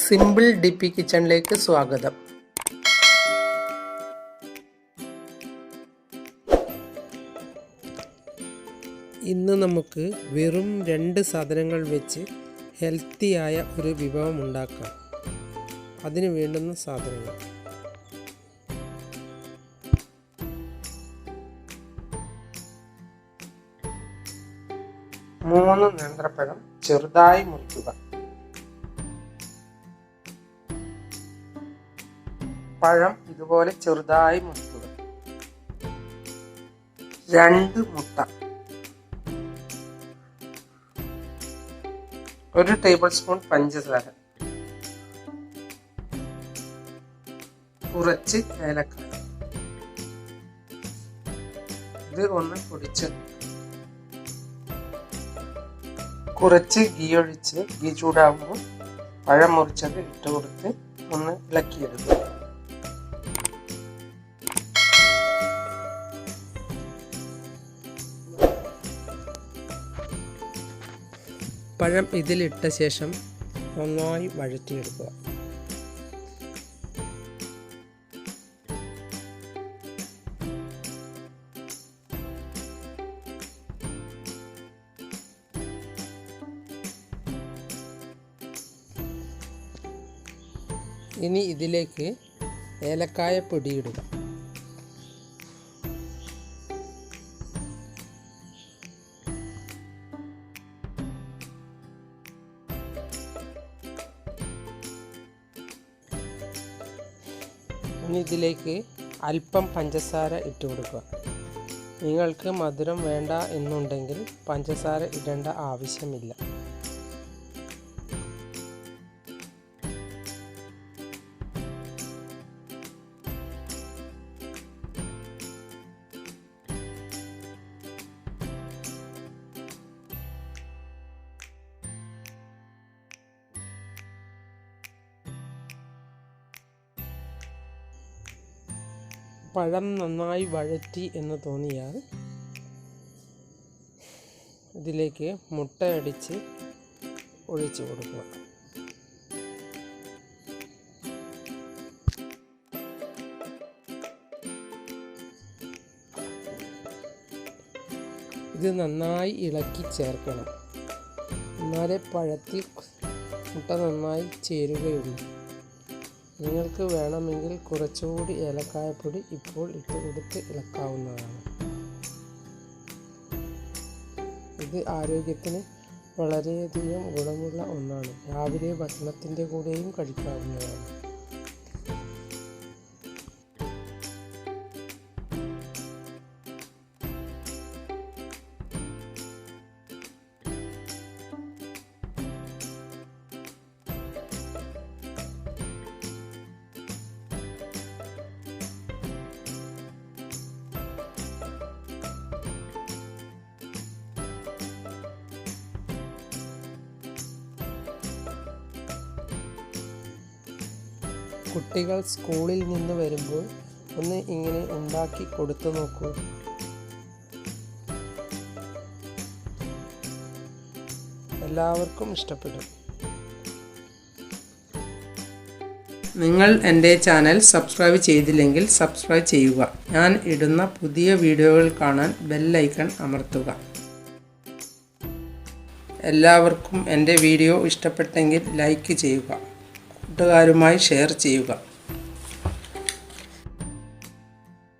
Simple ഡിപ്പി കിച്ചണിലേക്ക് സ്വാഗതം. ഇന്ന് നമുക്ക് വെറും 2 സാധനങ്ങൾ വെച്ച് ഹെൽത്തിയായ ഒരു വിഭവം ഉണ്ടാക്കാം. അതിന് വേണ്ടുന്ന സാധനങ്ങൾ: 3 നേന്ത്രപ്പഴം ചെറുതായി മുറിക്കുക, പഴം ഇതുപോലെ ചെറുതായി മുറിക്കുക, 2 മുട്ട, 1 ടേബിൾ സ്പൂൺ പഞ്ചസാര, കുറച്ച് ഏലക്കായ. ഇത് ഒന്ന് പൊടിച്ച് കുറച്ച് ഗീ ഒഴിച്ച് ഗീ ചൂടാകുമ്പോൾ പഴം മുറിച്ചത് ഇട്ട് കൊടുത്ത് ഒന്ന് ഇളക്കിയെടുക്കുക. പഴം ഇതിലിട്ട ശേഷം നന്നായി വഴറ്റിയെടുക്കുക. ഇനി ഇതിലേക്ക് ഏലക്കായ പൊടിയിടുക. ഇനി ഇതിലേക്ക് അല്പം പഞ്ചസാര ഇട്ട് കൊടുക്കുക. നിങ്ങൾക്ക് മധുരം വേണ്ട എന്നുണ്ടെങ്കിൽ പഞ്ചസാര ഇടേണ്ട ആവശ്യമില്ല. പഴം നന്നായി വഴറ്റി എന്ന് തോന്നിയാൽ ഇതിലേക്ക് മുട്ട അടിച്ച് ഒഴിച്ചു കൊടുക്കുക. ഇത് നന്നായി ഇളക്കി ചേർക്കണം, എന്നാലേ പഴത്തിൽ മുട്ട നന്നായി ചേരുകയുള്ളൂ. നിങ്ങൾക്ക് വേണമെങ്കിൽ കുറച്ചുകൂടി ഏലക്കായപ്പൊടി ഇപ്പോൾ ഇട്ട് കൊടുത്ത് ഇളക്കാവുന്നതാണ്. ഇത് ആരോഗ്യത്തിന് വളരെയധികം ഗുണമുള്ള ഒന്നാണ്. രാവിലെ ഭക്ഷണത്തിൻ്റെ കൂടെയും കഴിക്കാവുന്നതാണ്. കുട്ടികൾ സ്കൂളിൽ നിന്ന് വരുമ്പോൾ ഒന്ന് ഇങ്ങനെ ഉണ്ടാക്കി കൊടുത്തു നോക്കൂ. എല്ലാവർക്കും ഇഷ്ടപ്പെടും. നിങ്ങൾ എൻ്റെ ചാനൽ സബ്സ്ക്രൈബ് ചെയ്തില്ലെങ്കിൽ സബ്സ്ക്രൈബ് ചെയ്യുക. ഞാൻ ഇടുന്ന പുതിയ വീഡിയോകൾ കാണാൻ ബെൽ ഐക്കൺ അമർത്തുക. എല്ലാവർക്കും എൻ്റെ വീഡിയോ ഇഷ്ടപ്പെട്ടെങ്കിൽ ലൈക്ക് ചെയ്യുക, കൂട്ടുകാരുമായി ഷെയർ ചെയ്യുക.